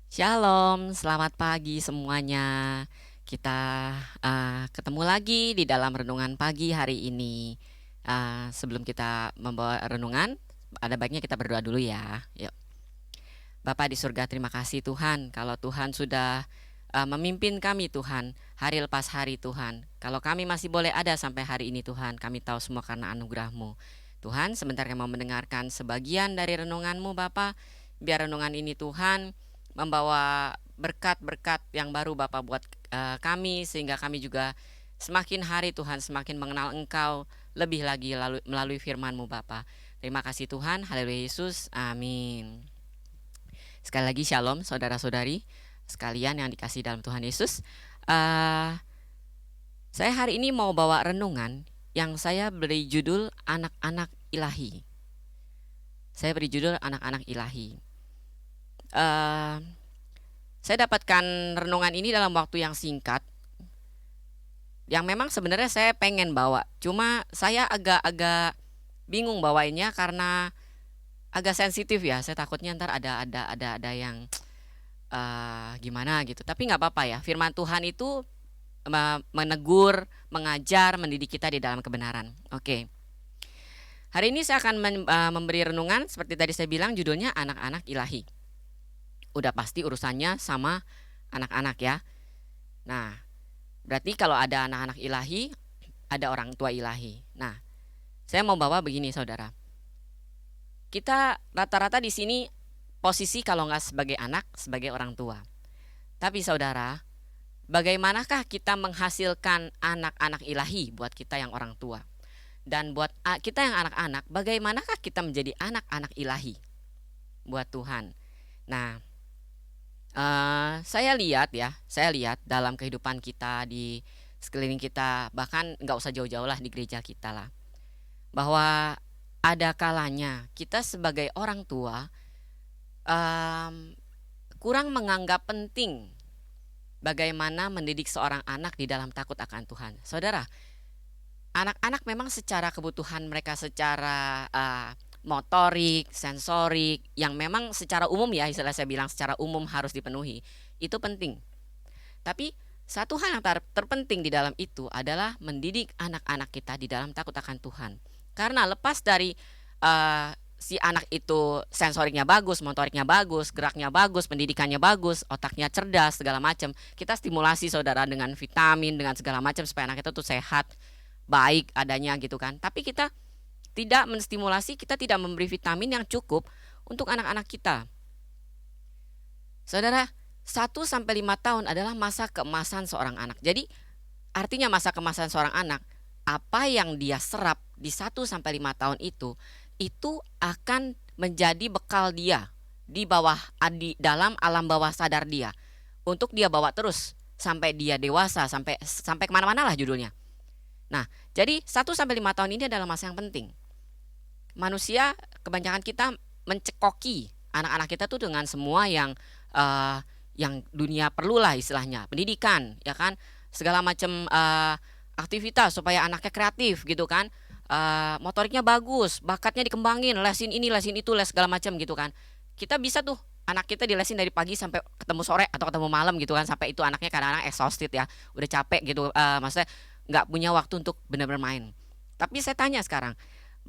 Shalom, selamat pagi semuanya. Kita ketemu lagi di dalam renungan pagi hari ini. Sebelum kita membawa renungan, ada baiknya kita berdoa dulu ya. Yuk. Bapa di surga, terima kasih Tuhan kalau Tuhan sudah memimpin kami Tuhan, hari lepas hari Tuhan. Kalau kami masih boleh ada sampai hari ini Tuhan, kami tahu semua karena anugerah-Mu. Tuhan, sebentar kami mau mendengarkan sebagian dari renungan-Mu Bapa. Biar renungan ini Tuhan membawa berkat-berkat yang baru Bapa buat kami, sehingga kami juga semakin hari Tuhan semakin mengenal Engkau lebih lagi melalui firman-Mu Bapa. Terima kasih Tuhan, haleluya Yesus, amin. Sekali lagi shalom saudara-saudari sekalian yang dikasihi dalam Tuhan Yesus. Saya hari ini mau bawa renungan yang saya beri judul Anak-anak Ilahi. Saya beri judul Anak-anak Ilahi. Saya dapatkan renungan ini dalam waktu yang singkat, yang memang sebenarnya saya pengen bawa, cuma saya agak-agak bingung bawainnya karena agak sensitif ya. Saya takutnya ntar ada yang gimana gitu. Tapi nggak apa-apa ya. Firman Tuhan itu menegur, mengajar, mendidik kita di dalam kebenaran. Oke. Hari ini saya akan memberi renungan seperti tadi saya bilang, judulnya Anak-anak Ilahi. Udah pasti urusannya sama anak-anak ya. Nah, berarti kalau ada anak-anak ilahi, ada orang tua ilahi. Nah, saya mau bawa begini saudara. Kita rata-rata di sini posisi kalau nggak sebagai anak, sebagai orang tua. Tapi saudara, bagaimanakah kita menghasilkan anak-anak ilahi buat kita yang orang tua? Dan buat kita yang anak-anak, bagaimanakah kita menjadi anak-anak ilahi buat Tuhan? Nah, saya lihat dalam kehidupan kita di sekeliling kita, bahkan nggak usah jauh-jauh lah, di gereja kita lah, bahwa ada kalanya kita sebagai orang tua kurang menganggap penting bagaimana mendidik seorang anak di dalam takut akan Tuhan. Saudara, anak-anak memang secara kebutuhan mereka, secara motorik, sensorik, yang memang secara umum ya, istilah saya bilang secara umum harus dipenuhi, itu penting. Tapi satu hal yang terpenting di dalam itu adalah mendidik anak-anak kita di dalam takut akan Tuhan. Karena lepas dari si anak itu sensoriknya bagus, motoriknya bagus, geraknya bagus, pendidikannya bagus, otaknya cerdas, segala macam, kita stimulasi saudara dengan vitamin, dengan segala macam supaya anak kita tuh sehat, baik adanya gitu kan. Tapi kita tidak menstimulasi, kita tidak memberi vitamin yang cukup untuk anak-anak kita. Saudara, 1-5 tahun adalah masa keemasan seorang anak. Jadi artinya masa keemasan seorang anak, apa yang dia serap di 1-5 tahun itu akan menjadi bekal dia di dalam alam bawah sadar dia, untuk dia bawa terus sampai dia dewasa, sampai kemana-mana lah judulnya. Nah, jadi 1-5 tahun ini adalah masa yang penting. Manusia, kebanyakan kita mencekoki anak-anak kita tuh dengan semua yang dunia perlulah, istilahnya pendidikan, ya kan, segala macam aktivitas supaya anaknya kreatif gitu kan, motoriknya bagus, bakatnya dikembangin, lesin ini, lesin itu, les segala macam gitu kan. Kita bisa tuh anak kita dilesin dari pagi sampai ketemu sore atau ketemu malam gitu kan, sampai itu anaknya kadang-kadang exhausted ya, udah capek gitu, maksudnya nggak punya waktu untuk benar-benar main. Tapi saya tanya sekarang,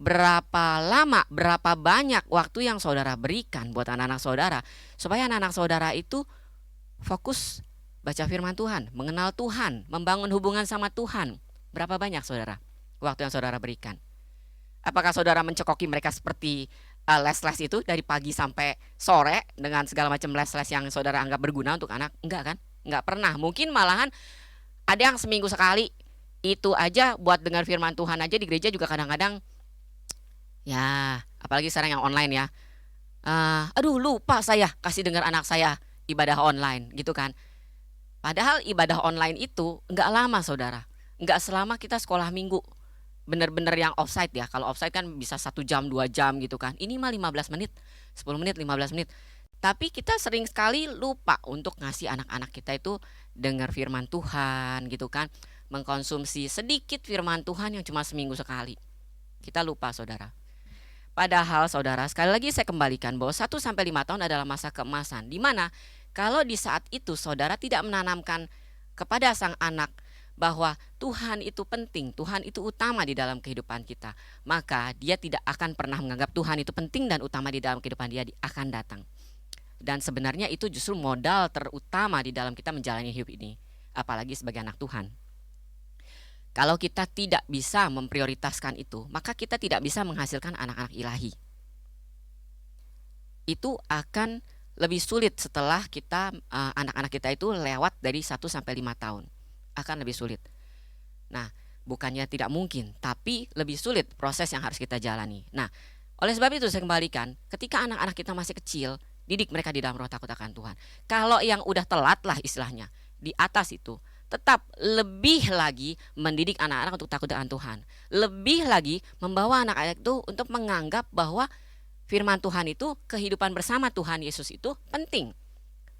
berapa lama, berapa banyak waktu yang saudara berikan buat anak-anak saudara, supaya anak-anak saudara itu fokus baca firman Tuhan, mengenal Tuhan, membangun hubungan sama Tuhan? Berapa banyak saudara waktu yang saudara berikan? Apakah saudara mencekoki mereka seperti les-les itu dari pagi sampai sore dengan segala macam les-les yang saudara anggap berguna untuk anak? Enggak kan? Enggak pernah. Mungkin malahan ada yang seminggu sekali. Itu aja buat dengar firman Tuhan aja di gereja juga kadang-kadang ya, apalagi sekarang yang online ya. Aduh lupa saya kasih dengar anak saya ibadah online gitu kan. Padahal ibadah online itu enggak lama saudara. Enggak selama kita sekolah minggu. Bener-bener yang offside ya. Kalau offside kan bisa 1 jam 2 jam gitu kan. Ini mah 15 menit, 10 menit, 15 menit. Tapi kita sering sekali lupa untuk ngasih anak-anak kita itu dengar firman Tuhan gitu kan. Mengkonsumsi sedikit firman Tuhan yang cuma seminggu sekali. Kita lupa saudara. Padahal saudara, sekali lagi saya kembalikan bahwa 1-5 tahun adalah masa keemasan, di mana Kalau di saat itu saudara tidak menanamkan kepada sang anak bahwa Tuhan itu penting, Tuhan itu utama di dalam kehidupan kita, maka dia tidak akan pernah menganggap Tuhan itu penting dan utama di dalam kehidupan dia akan datang. Dan sebenarnya itu justru modal terutama di dalam kita menjalani hidup ini, apalagi sebagai anak Tuhan. Kalau kita tidak bisa memprioritaskan itu, maka kita tidak bisa menghasilkan anak-anak ilahi. Itu akan lebih sulit setelah kita anak-anak kita itu lewat dari 1-5 tahun. Akan lebih sulit. Nah, bukannya tidak mungkin, tapi lebih sulit proses yang harus kita jalani. Nah, oleh sebab itu saya kembalikan, ketika anak-anak kita masih kecil, didik mereka di dalam roh takut akan Tuhan. Kalau yang udah telat lah istilahnya, di atas itu, tetap lebih lagi mendidik anak-anak untuk takut akan Tuhan. Lebih lagi membawa anak-anak itu untuk menganggap bahwa firman Tuhan itu, kehidupan bersama Tuhan Yesus itu penting.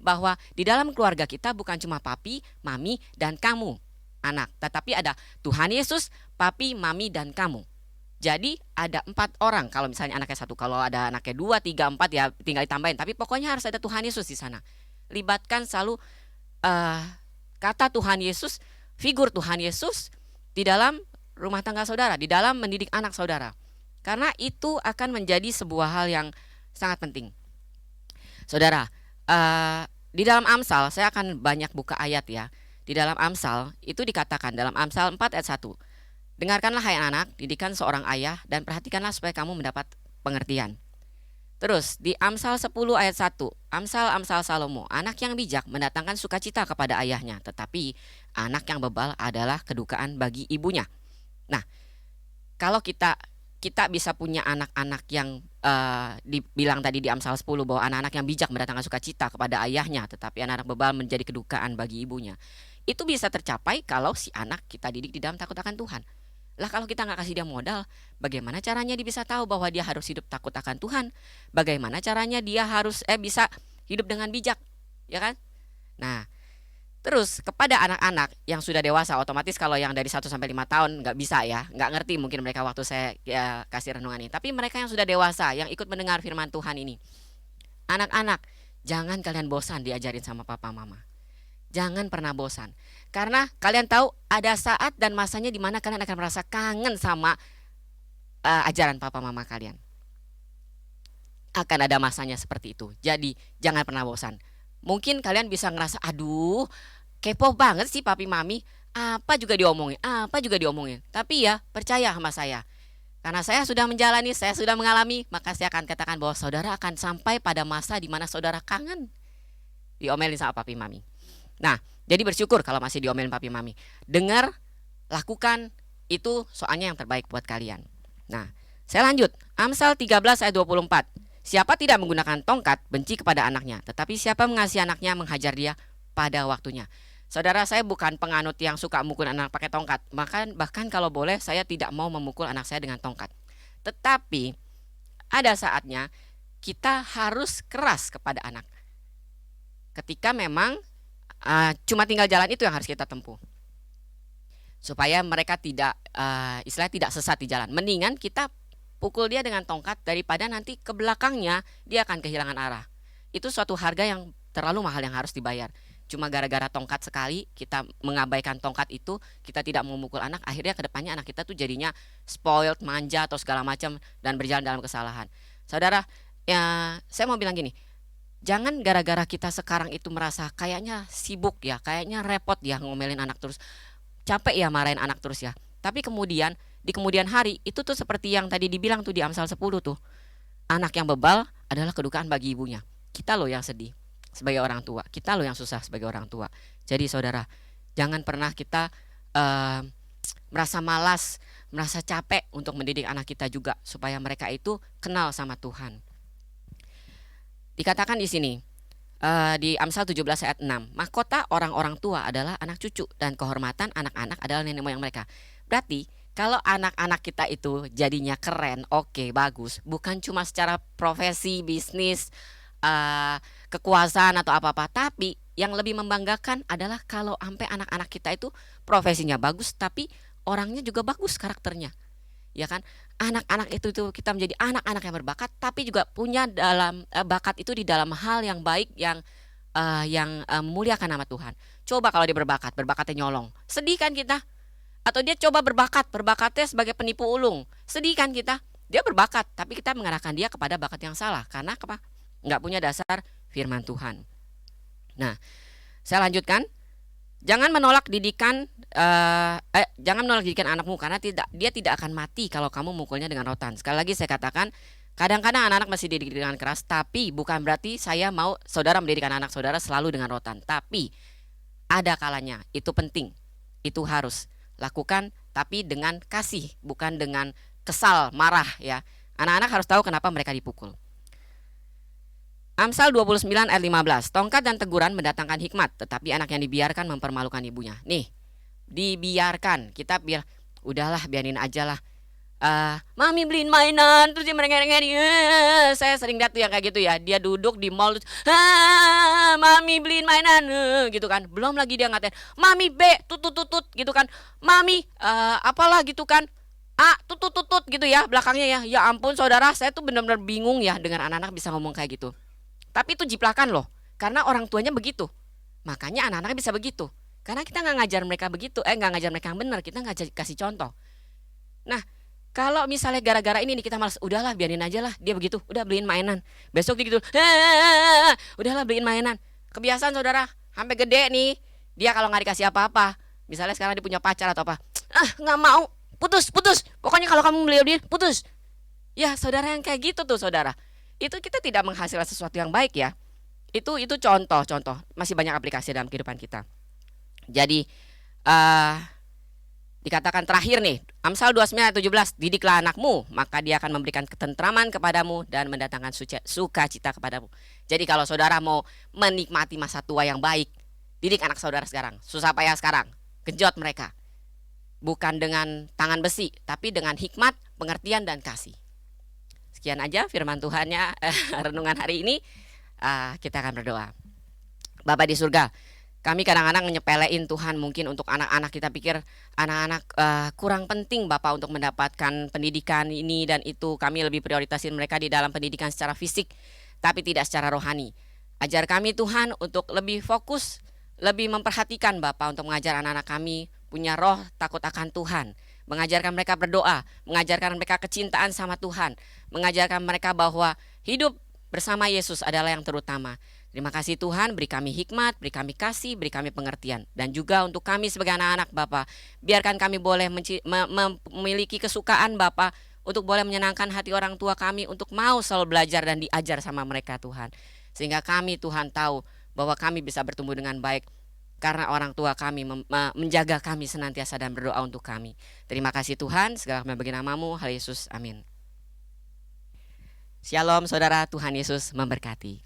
Bahwa di dalam keluarga kita bukan cuma papi, mami, dan kamu anak, tetapi ada Tuhan Yesus, papi, mami, dan kamu. Jadi ada 4 orang kalau misalnya anaknya 1. Kalau ada anaknya 2, 3, 4 ya tinggal ditambahin. Tapi pokoknya harus ada Tuhan Yesus di sana. Libatkan selalu kata Tuhan Yesus, figur Tuhan Yesus di dalam rumah tangga saudara, di dalam mendidik anak saudara. Karena itu akan menjadi sebuah hal yang sangat penting. Saudara, di dalam Amsal, saya akan banyak buka ayat ya. Di dalam Amsal, itu dikatakan dalam Amsal 4 ayat 1. Dengarkanlah hai anak, didikan seorang ayah, dan perhatikanlah supaya kamu mendapat pengertian. Terus di Amsal 10 ayat 1, Amsal Salomo, anak yang bijak mendatangkan sukacita kepada ayahnya, tetapi anak yang bebal adalah kedukaan bagi ibunya. Nah, kalau kita bisa punya anak-anak yang dibilang tadi di Amsal 10 bahwa anak-anak yang bijak mendatangkan sukacita kepada ayahnya, tetapi anak-anak bebal menjadi kedukaan bagi ibunya. Itu bisa tercapai kalau si anak kita didik di dalam takut akan Tuhan. Lah kalau kita nggak kasih dia modal, bagaimana caranya dia bisa tahu bahwa dia harus hidup takut akan Tuhan? Bagaimana caranya dia harus bisa hidup dengan bijak, ya kan? Nah, terus kepada anak-anak yang sudah dewasa, otomatis kalau yang dari 1-5 tahun nggak bisa ya, nggak ngerti mungkin mereka waktu saya kasih renungan ini. Tapi mereka yang sudah dewasa, yang ikut mendengar firman Tuhan ini, anak-anak, jangan kalian bosan diajarin sama papa mama. Jangan pernah bosan. Karena kalian tahu ada saat dan masanya di mana kalian akan merasa kangen sama ajaran papa mama kalian. Akan ada masanya seperti itu. Jadi jangan pernah bosan. Mungkin kalian bisa ngerasa, aduh kepo banget sih papi mami, apa juga diomongin. Tapi ya percaya sama saya, karena saya sudah menjalani, saya sudah mengalami, maka saya akan katakan bahwa saudara akan sampai pada masa di mana saudara kangen diomelin sama papi mami. Nah, jadi bersyukur kalau masih diomelin papi mami. Dengar, lakukan, itu soalnya yang terbaik buat kalian. Nah, saya lanjut. Amsal 13 ayat 24. Siapa tidak menggunakan tongkat benci kepada anaknya, tetapi siapa mengasihi anaknya menghajar dia pada waktunya. Saudara, saya bukan penganut yang suka mukul anak pakai tongkat. Bahkan kalau boleh saya tidak mau memukul anak saya dengan tongkat. Tetapi ada saatnya kita harus keras kepada anak. Ketika memang cuma tinggal jalan itu yang harus kita tempuh, supaya mereka tidak istilahnya tidak sesat di jalan. Mendingan kita pukul dia dengan tongkat daripada nanti ke belakangnya dia akan kehilangan arah. Itu suatu harga yang terlalu mahal yang harus dibayar. Cuma gara-gara tongkat sekali kita mengabaikan tongkat itu, kita tidak memukul anak, akhirnya kedepannya anak kita tuh jadinya spoiled, manja atau segala macam dan berjalan dalam kesalahan. Saudara, ya saya mau bilang gini, jangan gara-gara kita sekarang itu merasa kayaknya sibuk ya, kayaknya repot ya ngomelin anak terus, capek ya marahin anak terus ya. Tapi kemudian di kemudian hari itu tuh seperti yang tadi dibilang tuh di Amsal 10 tuh, anak yang bebal adalah kedukaan bagi ibunya. Kita loh yang sedih sebagai orang tua, kita loh yang susah sebagai orang tua. Jadi saudara, jangan pernah kita merasa malas, merasa capek untuk mendidik anak kita juga, supaya mereka itu kenal sama Tuhan. Dikatakan di sini di Amsal 17 ayat 6, mahkota orang-orang tua adalah anak cucu, dan kehormatan anak-anak adalah nenek moyang mereka. Berarti kalau anak-anak kita itu jadinya keren, oke, bagus, bukan cuma secara profesi, bisnis, kekuasaan atau apa-apa, tapi yang lebih membanggakan adalah kalau sampai anak-anak kita itu profesinya bagus, tapi orangnya juga bagus karakternya. Ya kan, anak-anak itu tuh kita menjadi anak-anak yang berbakat, tapi juga punya dalam bakat itu di dalam hal yang baik, yang memuliakan nama Tuhan. Coba kalau dia berbakat, berkatnya nyolong, sedih kan kita? Atau dia coba berkatnya sebagai penipu ulung, sedih kan kita? Dia berbakat, tapi kita mengarahkan dia kepada bakat yang salah. Karena apa? Nggak punya dasar firman Tuhan. Nah, saya lanjutkan. Jangan menolak didikan anakmu, karena dia tidak akan mati kalau kamu mukulnya dengan rotan. Sekali lagi saya katakan, kadang-kadang anak-anak masih dididik dengan keras, tapi bukan berarti saya mau saudara mendidik anak saudara selalu dengan rotan. Tapi ada kalanya, itu penting, itu harus lakukan, tapi dengan kasih, bukan dengan kesal, marah ya. Anak-anak harus tahu kenapa mereka dipukul. Amsal 29 ayat 15. Tongkat dan teguran mendatangkan hikmat, tetapi anak yang dibiarkan mempermalukan ibunya. Nih, dibiarkan, kita udahlah biarin aja lah. Mami beliin mainan, terus dia merengek-rengek. Saya sering lihat tuh yang kayak gitu ya. Dia duduk di mall, mami beliin mainan, gitu kan. Belum lagi dia ngatain, mami B, tutut gitu kan. Mami apalah gitu kan. Tutut gitu ya belakangnya ya. Ya ampun saudara, saya tuh benar-benar bingung ya dengan anak-anak bisa ngomong kayak gitu. Tapi itu jiplakan loh, karena orang tuanya begitu. Makanya anak-anaknya bisa begitu. Karena kita nggak ngajar mereka begitu, nggak ngajar mereka yang benar, kita nggak kasih contoh. Nah, kalau misalnya gara-gara ini nih kita malas, udahlah biarin aja lah dia begitu, udah beliin mainan. Besok dia gitu, udahlah beliin mainan. Kebiasaan saudara, sampai gede nih, dia kalau nggak dikasih apa-apa, misalnya sekarang dia punya pacar atau apa, nggak mau, putus. Pokoknya kalau kamu beli putus. Ya saudara yang kayak gitu tuh saudara. Itu kita tidak menghasilkan sesuatu yang baik ya. Itu contoh masih banyak aplikasi dalam kehidupan kita. Jadi dikatakan terakhir nih, Amsal 29 ayat 17, didiklah anakmu, maka dia akan memberikan ketentraman kepadamu dan mendatangkan sukacita kepadamu. Jadi kalau saudara mau menikmati masa tua yang baik, didik anak saudara sekarang, susah payah sekarang, genjot mereka. Bukan dengan tangan besi, tapi dengan hikmat, pengertian dan kasih. Sekian aja firman Tuhannya renungan hari ini. Kita akan berdoa. Bapa di surga, kami kadang-kadang menyepelein Tuhan mungkin untuk anak-anak. Kita pikir anak-anak kurang penting Bapak untuk mendapatkan pendidikan ini dan itu. Kami lebih prioritasin mereka di dalam pendidikan secara fisik, tapi tidak secara rohani. Ajar kami Tuhan untuk lebih fokus, lebih memperhatikan Bapak untuk mengajar anak-anak kami punya roh takut akan Tuhan. Mengajarkan mereka berdoa, mengajarkan mereka kecintaan sama Tuhan, mengajarkan mereka bahwa hidup bersama Yesus adalah yang terutama. Terima kasih Tuhan, beri kami hikmat, beri kami kasih, beri kami pengertian. Dan juga untuk kami sebagai anak-anak Bapa, biarkan kami boleh memiliki kesukaan Bapa untuk boleh menyenangkan hati orang tua kami, untuk mau selalu belajar dan diajar sama mereka Tuhan. Sehingga kami Tuhan tahu bahwa kami bisa bertumbuh dengan baik, karena orang tua kami menjaga kami senantiasa dan berdoa untuk kami. Terima kasih Tuhan, segala kami bagi nama-Mu, hal Yesus, amin. Shalom saudara, Tuhan Yesus memberkati.